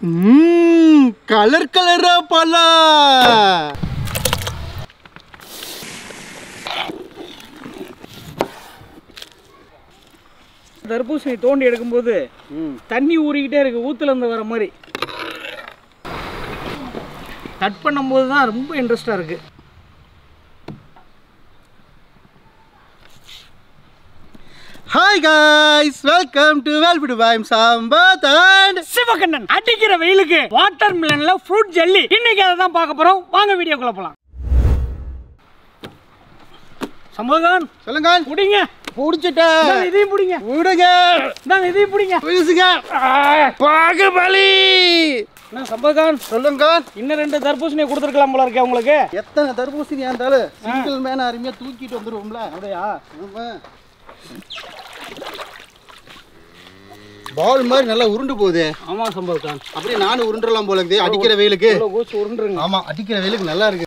Colour கலரா பலா. தர்பூசணி தோண்டி எடுக்கும்போது தண்ணி ஊறிக்கிட்டே இருக்கு, ஊத்துல இருந்து வர மாதிரி. கட் பண்ணும்போது தான் ரொம்ப இன்ட்ரெஸ்டா இருக்கு. Hi guys, welcome to Velvet Vibes Sambath and Sivakannan. அடிக்கிற வெயிலுக்கு வாட்டர் மிலன்ல ஃப்ரூட் ஜெல்லி. இன்னைக்கு அதை தான் பார்க்க போறோம். வாங்க வீடியோக்குள்ள போலாம். சம்பகன் சொல்லுங்க. புடிங்க. புடிச்சிட்டேன். இதையும் புடிங்க. விடுங்க. நான் இதையும் புடிங்க. வீசுங்க. பாகுபலி. நான் சம்பகன் சொல்லுங்க. இன்னும் 2 தர்பூசணியை கொடுத்துருக்கலாம் போல இருக்கே உங்களுக்கு. எத்தனை தர்பூசணி இருந்தாலும் சிங்கிள் மேன அருமையா தூக்கிட்டு வந்துருவோம்ல. அப்படியா? ஆமா. பால் மாதிரி நல்லா உருண்டு போகுது. ஆமா சம்பகன். அப்படியே நானும் உருண்டலாம் போல இருக்குது அடிக்கிற வெயிலுக்கு. கோச்சு உருண்டுருங்க. ஆமா, அடிக்கிற வெயிலுக்கு நல்லா இருக்கு.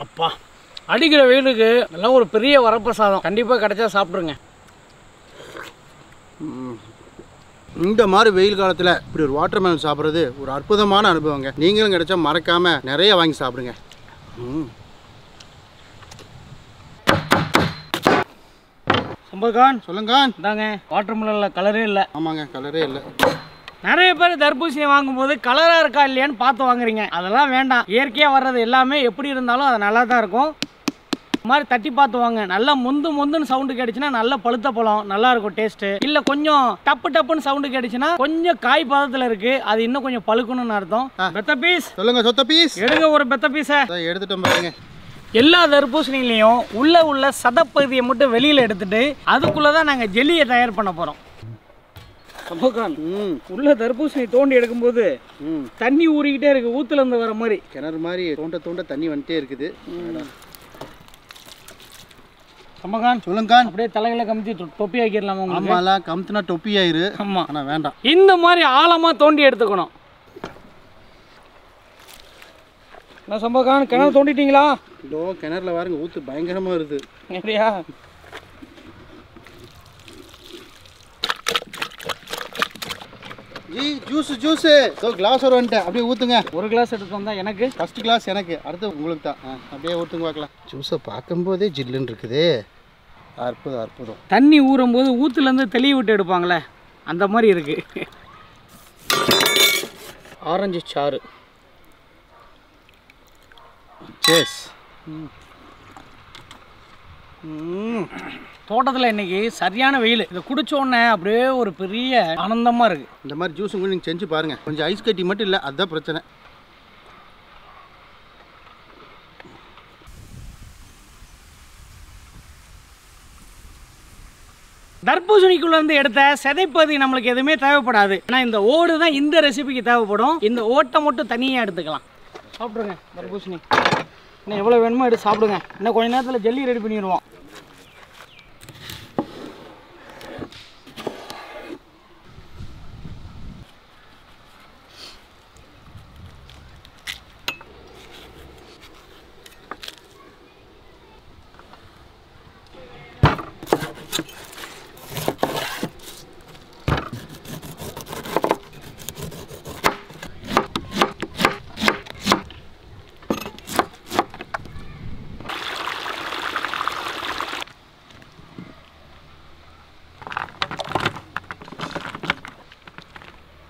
அப்பா, அடிக்கிற வெயிலுக்கு எல்லாம் ஒரு பெரிய வரப்பிரசாதம். கண்டிப்பாக கிடைச்சா சாப்பிட்ருங்க. இந்த மாதிரி வெயில் காலத்தில் இப்படி ஒரு வாட்டர் மெலன் சாப்பிட்றது ஒரு அற்புதமான அனுபவங்க. நீங்களும் கிடைச்சா மறக்காமல் நிறைய வாங்கி சாப்பிடுங்க. சம்பகன் சொல்லுங்க. இந்தாங்க, வாட்டர் மிலனில் கலரே இல்லை. ஆமாங்க, கலரே இல்லை. நிறைய பேர் தர்பூசணி வாங்கும்போது கலராக இருக்கா இல்லையான்னு பார்த்து வாங்குறீங்க. அதெல்லாம் வேண்டாம். இயற்கையாக வர்றது எல்லாமே எப்படி இருந்தாலும் அது நல்லா தான் இருக்கும். இந்த மாதிரி தட்டி பார்த்து வாங்க. நல்லா முந்துன்னு சவுண்டு கேட்டுச்சுன்னா நல்ல பழுத்த பழம், நல்லா இருக்கும் டேஸ்ட்டு. இல்லை கொஞ்சம் டப்புன்னு சவுண்டு கேட்டுச்சுன்னா கொஞ்சம் காய் பதத்தில் இருக்கு, அது இன்னும் கொஞ்சம் பழுக்கணும்னு அர்த்தம். பெத்த பீஸ் சொல்லுங்க. சொத்த பீஸ் எடுங்க, ஒரு பெத்த பீஸை எடுத்துட்டோம் பாருங்க. எல்லா தர்பூசணிலையும் உள்ள சதப்பகுதியை மட்டும் வெளியில் எடுத்துட்டு அதுக்குள்ளே தான் நாங்கள் ஜெல்லியை தயார் பண்ண போகிறோம். உள்ள தர்பூசணி தோண்டி எடுக்கும்போது தண்ணி ஊறிக்கிட்டே இருக்கு, ஊத்துல இருந்து வர மாதிரி. கிணறு மாதிரி தோண்ட தண்ணி வந்துட்டே இருக்குது. சம்பகான் சொல்லுங்க. அப்படியே தலைகளை கமுத்தி தொப்பி ஆக்கிடலாமா உங்களுக்கு? ஆமாம், கமுத்துனா தொப்பி ஆயிரு. ஆமா, ஆனால் வேண்டாம். இந்த மாதிரி ஆழமா தோண்டி எடுத்துக்கணும். நான் சம்பகான் கிணறு தோண்டிட்டீங்களா? இதோ கிணறுல பாருங்க, ஊத்து பயங்கரமா வருது. எப்படியா? ஜூஸ் கிளாஸ் வந்துட்டேன். அப்படியே ஊற்றுங்க. ஒரு கிளாஸ் எடுத்து வந்தா எனக்கு, ஃபர்ஸ்ட் கிளாஸ் எனக்கு, அடுத்து உங்களுக்கு தான். அப்படியே ஊற்றுங்க பார்க்கலாம். ஜூஸை பார்க்கும்போதே ஜில்லுன்னு இருக்குது. அற்புதம். தண்ணி ஊறும் போது ஊத்துலேருந்து தெளிய விட்டு எடுப்பாங்களே, அந்த மாதிரி இருக்கு. ஆரஞ்சு சாறு. சேஸ். தோட்டத்தில் இன்னைக்கு சரியான வெயில். இதை குடிச்ச உடனே அப்படியே ஒரு பெரிய ஆனந்தமாக இருக்குது. இந்த மாதிரி ஜூஸும் கூட நீங்கள் செஞ்சு பாருங்கள். கொஞ்சம் ஐஸ் கட்டி மட்டும் இல்லை, அதுதான் பிரச்சனை. தர்பூசணிக்குள்ளேருந்து எடுத்த சதைப்பகுதி நம்மளுக்கு எதுவுமே தேவைப்படாது. ஆனால் இந்த ஓடு தான் இந்த ரெசிபிக்கு தேவைப்படும். இந்த ஓட்டை மட்டும் தனியாக எடுத்துக்கலாம். சாப்பிட்ருங்க தர்பூசணி. இன்னும் எவ்வளோ வேணுமோ எடுத்து சாப்பிடுங்க. இன்னும் கொஞ்ச நேரத்தில் ஜெல்லி ரெடி பண்ணிடுவோம்.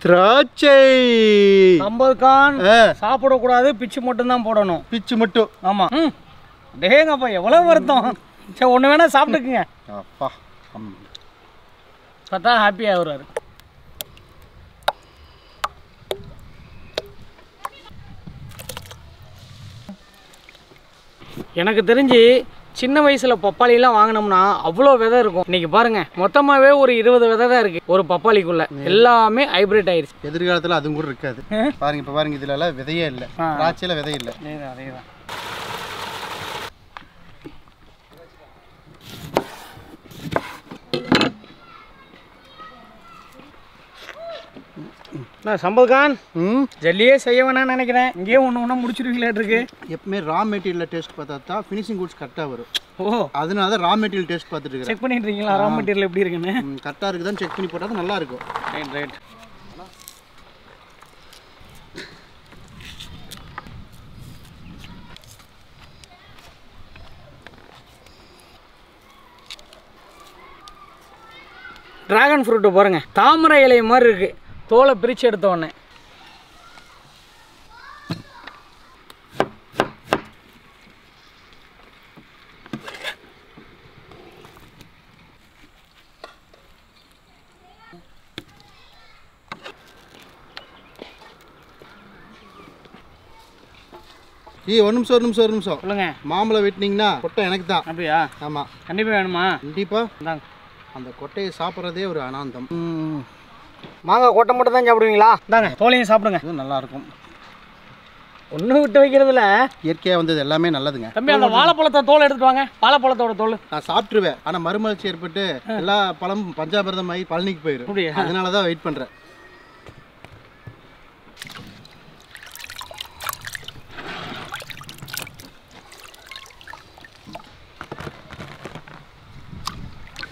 திராட்சை. சம்பகான் சாப்பிடக்கூடாது, பிச்சு மட்டும் தான் போடணும். பிச்சு மட்டும். ஆமாம். டேங்கப்பா, எவ்வளோ வருத்தம். சரி, ஒன்று வேணா சாப்பிட்டுக்குங்க. அப்பா, பார்த்தா ஹாப்பியாக வருவார். எனக்கு தெரிஞ்சு சின்ன வயசில் பப்பாளிலாம் வாங்கினோம்னா அவ்வளோ விதை இருக்கும். இன்னைக்கு பாருங்க, மொத்தமாகவே ஒரு 20 விதை தான் இருக்கு ஒரு பப்பாளிக்குள்ள. எல்லாமே ஹைபிரிட் ஆயிடுச்சு. எதிர்காலத்தில் அதுவும் கூட இருக்காது. பாருங்க, இப்போ பாருங்க, இதுல எல்லாம் விதையே இல்லை. திராட்சையில விதை இல்லை. அதேதான். நான் சம்பத்கான் ஜல்லியே செய்ய வேணாம்னு நினைக்கிறேன். இங்கேயே ஒன்று ஒன்றா முடிச்சிருவீங்களா இருக்கு. எப்பவுமே ரா மெட்டீரியல் டேஸ்ட் பார்த்தா தான் ஃபினிஷிங் குட்ஸ் கரெக்டாக வரும். ஓ, அதனால தான் ரா மெட்டீரியல் டேஸ்ட் பார்த்துட்டு இருக்கேன். செக் பண்ணிட்டு இருக்கீங்களா ரா மெட்டீரியல் எப்படி இருக்குன்னு? கரெக்டாக இருக்குதான்னு செக் பண்ணி போட்டால் தான் நல்லா இருக்கும். ரைட். ட்ராகன் ஃப்ரூட்டு பாருங்க, தாமரை இலை மாதிரி இருக்கு. தோலை பிரித்து எடுத்த உடனே ஒரு நிமிஷம் சொல்லுங்க. மாம்பழம் வெட்டினீங்கன்னா கொட்டை எனக்கு தான். அப்படியா? ஆமாம், கண்டிப்பாக வேணுமா? கண்டிப்பாக. இந்தாங்க. அந்த கொட்டையை சாப்பிட்றதே ஒரு ஆனந்தம். மாங்காய் கொட்டை மட்டும் தான் சாப்பிடுவீங்களா? இந்தாங்க, தோலையும் சாப்பிடுங்க. இதுவும் நல்லாயிருக்கும். ஒன்றும் விட்டு வைக்கிறதுல இயற்கையாக வந்தது எல்லாமே நல்லதுங்க. தம்பி, அந்த வாழைப்பழத்தை தோல் எடுத்துட்டு வாங்க. வாழைப்பழத்தோட தோல் நான் சாப்பிட்ருவேன், ஆனால் மறுமலர்ச்சி ஏற்பட்டு எல்லா பழமும் பஞ்சாபிரதம் ஆகி பழனிக்கு போயிடும். அப்படியா? அதனால தான் வெயிட் பண்ணுறேன்.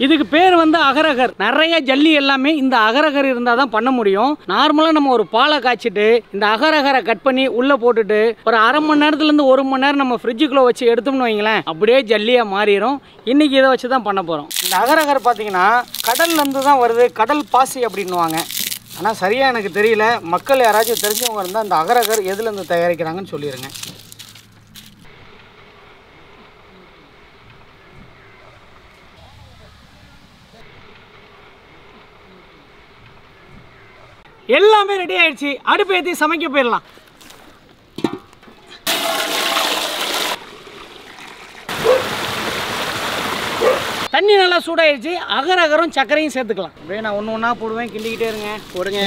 இதுக்கு பேர் வந்து அகரகர். நிறைய ஜல்லி எல்லாமே இந்த அகரகர் இருந்தால் தான் பண்ண முடியும். நார்மலாக நம்ம ஒரு பாலை காய்ச்சிட்டு இந்த அகரகரை கட் பண்ணி உள்ளே போட்டுட்டு ஒரு அரை மணி நேரத்துலேருந்து 1 மணி நேரம் நம்ம ஃப்ரிட்ஜுக்குள்ளே வச்சு எடுத்தோம்னு வைங்களேன், அப்படியே ஜல்லியாக மாறிடும். இன்றைக்கி இதை வச்சு தான் பண்ண போகிறோம். இந்த அகரகர் பார்த்தீங்கன்னா கடல்லேருந்து தான் வருது, கடல் பாசி அப்படின்னுவாங்க. ஆனால் சரியாக எனக்கு தெரியல. மக்கள் யாராச்சும் தெரிஞ்சவங்க இருந்தால் இந்த அகரகர் எதுலேருந்து தயாரிக்கிறாங்கன்னு சொல்லிடுங்க. எல்லாமே ரெடி ஆயிடுச்சு. அடுப்பு ஏற்றி சமைக்க போயிடலாம். தண்ணி நல்லா சூடாயிடுச்சு. அகரகரும் சர்க்கரையும் சேர்த்துக்கலாம். அப்படியே நான் ஒன்று ஒன்றா போடுவேன், கிண்டிக்கிட்டே இருங்க. போடுங்க.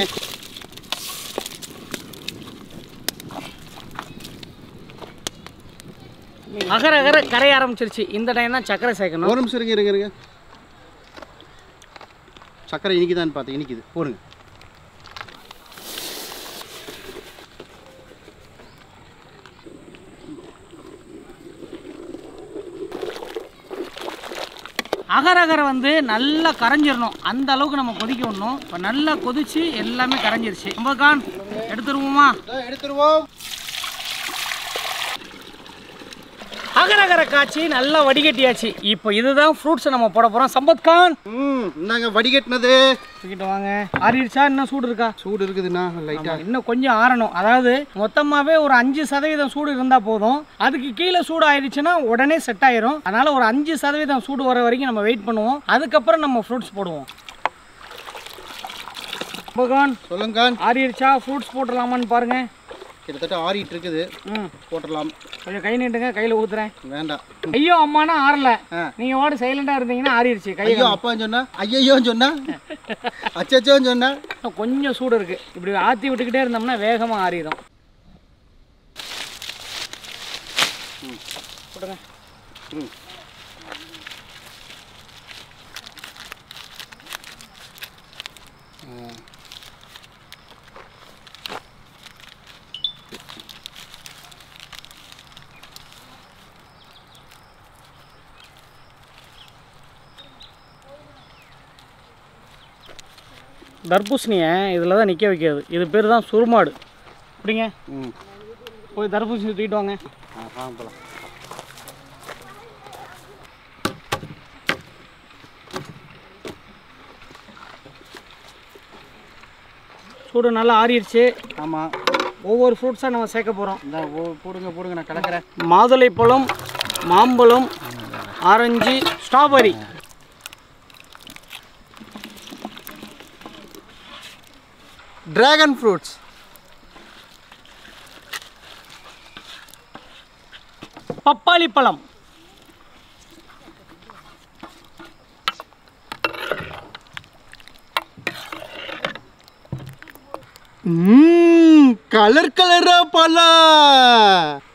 அகரகர கரைய ஆரம்பிச்சிருச்சு. இந்த டைம் தான் சர்க்கரை சேர்க்கணும். ஒரு நிமிஷம் இருங்க. சர்க்கரை இனிக்குதான்னு பார்த்து இனிக்குது. போடுங்க. அகரகரை வந்து நல்லா கரைஞ்சிடணும். அந்த அளவுக்கு நம்ம கொதிக்க விடணும். இப்போ நல்லா கொதிச்சு எல்லாமே கரைஞ்சிருச்சு. சம்பத்கான் எடுத்துருவோமா? எடுத்துருவோம். அகரகரை காய்ச்சி நல்லா வடிகட்டியாச்சு. இப்போ இதுதான் ஃப்ரூட்ஸ் நம்ம போட போகிறோம். சம்பத்கான் இந்தாங்க வடிகட்டினது. தூக்கிட்டு வாங்க. ஆறிடுச்சா? இன்னும் சூடு இருக்கா? சூடு இருக்குதுண்ணா, லைட்டாக. இன்னும் கொஞ்சம் ஆறணும். அதாவது மொத்தமாகவே ஒரு 5% சூடு இருந்தால் போதும். அதுக்கு கீழே சூடு ஆயிடுச்சுன்னா உடனே செட் ஆயிரும். அதனால் ஒரு 5% சூடு வர வரைக்கும் நம்ம வெயிட் பண்ணுவோம். அதுக்கப்புறம் நம்ம ஃப்ரூட்ஸ் போடுவோம். பகவான் சொல்லுங்க. ஆறிடுச்சா? ஃப்ரூட்ஸ் போட்டுடலாமான்னு பாருங்க. கிட்டத்தட்ட ஆறிட்டு இருக்குது. போட்டுடலாம். கொஞ்சம் கை நீட்டுங்க, கையில் ஊத்துறேன். வேண்டாம். ஐயோ அம்மானா ஆறல. நீங்க வாடு சைலண்டா இருந்தீங்கன்னா ஆறிடுச்சு. ஐயோ அப்பான்னு சொன்னா, ஐயோன்னு சொன்னா, அச்சோன்னு சொன்னா. கொஞ்சம் சூடு இருக்கு. இப்படி ஆற்றி விட்டுக்கிட்டே இருந்தோம்னா வேகமாக ஆறிடும். போடுங்க. தர்பூசணியை இதில் தான் நிற்க வைக்கிறது. இது பேர் தான் சுருமாடு. அப்படிங்க. போய் தர்பூசணி தூக்கிட்டு வாங்க. சூடு நல்லா ஆறிடுச்சு. ஆமாம். ஒவ்வொரு ஃப்ரூட்ஸாக நம்ம சேர்க்க போகிறோம். இந்த போடுங்க, நான் கலக்கிறேன். மாதுளைப்பழம், மாம்பழம், ஆரஞ்சு, ஸ்ட்ராபெரி. டிராகன் ஃப்ரூட்ஸ், பப்பாளி பழம், கலர் கலரா பழம்.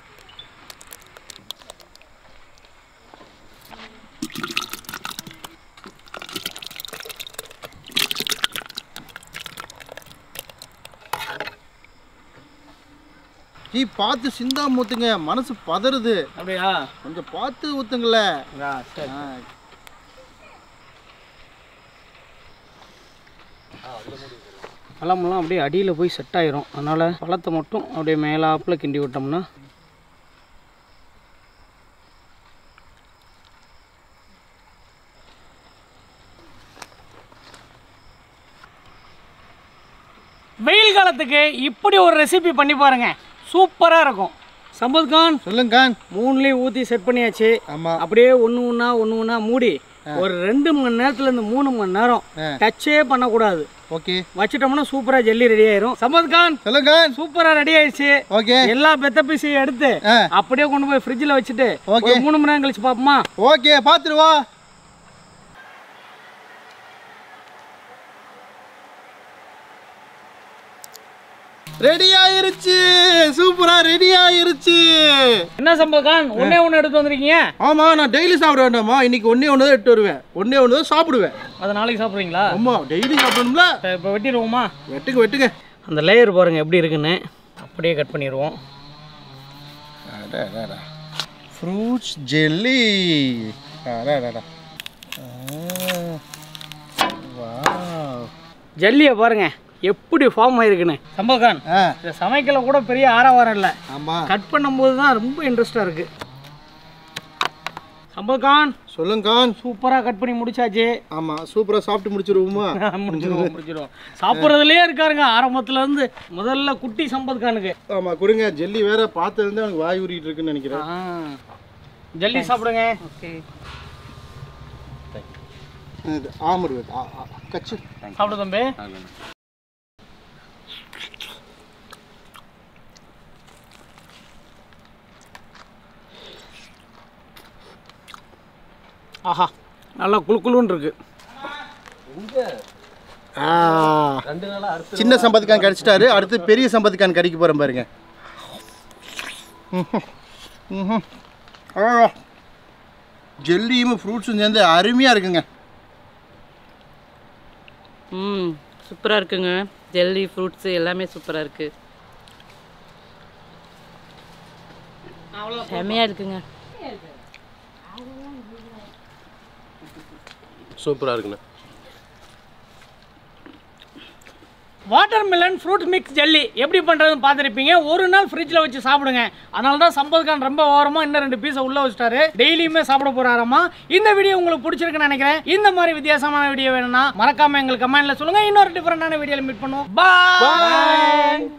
ஜி பார்த்து சிந்தாம ஊற்றுங்க, மனசு பதறுது. அப்படியா? கொஞ்சம் பார்த்து ஊற்றுங்கள. சரி. பழமெல்லாம் அப்படியே அடியில் போய் செட் ஆயிரும். அதனால் பழத்தை மட்டும் அப்படியே மேலாப்பில் கிண்டி விட்டோம்னா வெயில் காலத்துக்கு இப்படி ஒரு ரெசிபி பண்ணி பாருங்க, சூப்பராக இருக்கும். சம்பத் கான் சொல்லுங்க கான். 3லேயும் ஊற்றி செட் பண்ணியாச்சு. ஆமாம். அப்படியே ஒன்று ஒன்றா மூடி ஒரு 2 மணி நேரத்துலேருந்து 3 மணி நேரம் டச்சே பண்ணக்கூடாது. ஓகே. வச்சுட்டோம்னா சூப்பராக ஜெல்லி ரெடி ஆயிரும். சம்பத் கான் சொல்லுங்க கான். சூப்பராக ரெடி ஆயிடுச்சு. ஓகே. எல்லா பெத்த பீஸையும் எடுத்து அப்படியே கொண்டு போய் ஃப்ரிட்ஜில் வச்சுட்டு ஓகே 3 மணி நேரம் கழிச்சு பார்ப்போமா? ஓகே, பார்த்துருவா. ரெடி ஆயிருச்சு, சூப்பரா ரெடி ஆயிருச்சு. என்ன சம்பத் கான், ஒண்ணே ஒன்று எடுத்து வந்திருக்கீங்க? ஆமா, நான் டெய்லி சாப்பிட வேண்டாமா, இன்னைக்கு ஒண்ணே ஒன்று தான் எடுத்து வருவேன், ஒண்ணே ஒன்று தான் சாப்பிடுவேன். அது நாளைக்கு சாப்பிட்றீங்களா? ஆமா, டெய்லி சாப்பிடணும்ல. இப்போ வெட்டிடுவோமா? வெட்டுங்க வெட்டுங்க. அந்த லேயர் பாருங்க எப்படி இருக்குன்னு, அப்படியே கட் பண்ணிடுவோம். Fruits jelly. ஜெல்லியை பாருங்க எப்படி ஃபார்ம் ஆயிருக்குன்னு. சம்பத் கான், இந்த சமைக்கல கூட பெரிய ஆரவாரம் இல்லை. ஆமா, கட் பண்ணும்போது தான் ரொம்ப இன்ட்ரெஸ்டாக இருக்கு. சம்பத் கான் சொல்லுங்க கான். சூப்பராக கட் பண்ணி முடிச்சாச்சு. ஆமா, சூப்பரா சாப்பிட்டு முடிச்சிருவோமா? முடிச்சிருவோம். சாப்பிட்றதுலேயே இருக்காருங்க ஆரம்பத்துல இருந்து. முதல்ல குட்டி சம்பத் கானுக்கு. ஆமா, கொடுங்க. ஜெல்லி வேற பார்த்ததுல இருந்து எனக்கு வாய் ஊறிட்டு இருக்குன்னு நினைக்கிறேன். ஜெல்லி சாப்பிடுங்க. ஓகே. ஆமர் கச்சு சாப்பிடு தம்பி. ஆஹா, நல்லா குளுக்குளுன்னு இருக்கு. சின்ன சம்பத்துக்கான் கடிச்சிட்டாரு, அடுத்து பெரிய சம்பத்துக்கான் கடிக்க போகிறேன் பாருங்க. ஜெல்லியும் ஃப்ரூட்ஸும் சேர்ந்து அருமையாக இருக்குங்க. சூப்பராக இருக்குங்க. ஜெல்லி ஃப்ரூட்ஸு எல்லாமே சூப்பராக இருக்குது, செம்மையாக இருக்குங்க. சூப்பராக இருக்குண்ணே. Water melon fruit mix jelly எப்படி பண்ணுறதுன்னு பார்த்துருப்பீங்க. ஒரு நாள் ஃப்ரிட்ஜில் வச்சு சாப்பிடுங்க. அதனால தான் சம்பத் கான் ரொம்ப ஓரமாக இன்னும் 2 பீஸை உள்ளே வச்சுட்டாரு. டெய்லியுமே சாப்பிட போகிறாராமா. இந்த வீடியோ உங்களுக்கு பிடிச்சிருக்குன்னு நினைக்கிறேன். இந்த மாதிரி வித்தியாசமான வீடியோ வேணும்னா மறக்காமல் எங்களுக்கு கமெண்ட்டில் சொல்லுங்கள். இன்னொரு டிஃப்ரெண்டான வீடியோவில் மீட் பண்ணுவோம். பாய்.